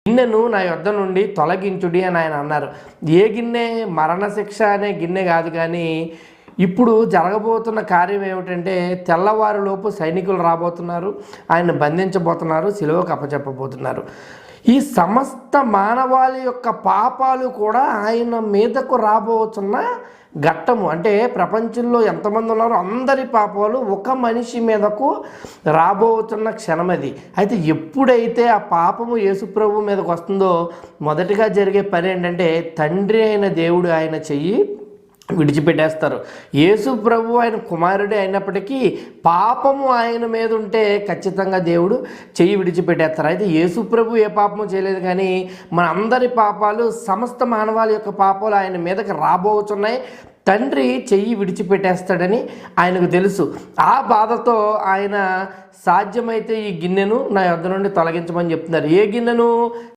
గిన్నెను నా యొద్ద నుండి తొలగించుడి అని ఆయన అన్నారు. ఏ గిన్నె? మరణశిక్ష అనే గిన్నె కాదు, కానీ ఇప్పుడు జరగబోతున్న కార్యం ఏమిటంటే తెల్లవారులోపు సైనికులు రాబోతున్నారు, ఆయన బంధించబోతున్నారు, సిలువకు అప్పచెప్పబోతున్నారు. ఈ సమస్త మానవాళి యొక్క పాపాలు కూడా ఆయన మీదకు రాబోతున్న ఘట్టము. అంటే ప్రపంచంలో ఎంతమంది ఉన్నారో అందరి పాపాలు ఒక మనిషి మీదకు రాబోతున్న క్షణం అది. అయితే ఎప్పుడైతే ఆ పాపము యేసుప్రభు మీదకు వస్తుందో మొదటిగా జరిగే పని ఏంటంటే తండ్రి అయిన దేవుడు ఆయన చెయ్యి విడిచిపెట్టేస్తారు. యేసు ప్రభు ఆయన కుమారుడే అయినప్పటికీ పాపము ఆయన మీద ఉంటే ఖచ్చితంగా దేవుడు చెయ్యి విడిచిపెట్టేస్తారు. అయితే యేసు ప్రభు ఏ పాపము చేయలేదు, కానీ మన అందరి పాపాలు, సమస్త మానవాళి యొక్క పాపాలు ఆయన మీదకి రాబోతున్నాయి. తండ్రి చెయ్యి విడిచిపెట్టేస్తాడని ఆయనకు తెలుసు. ఆ బాధతో ఆయన సాధ్యమైతే ఈ గిన్నెను నా యొద్ద నుండి తొలగించమని చెప్తున్నారు. ఏ గిన్నెను?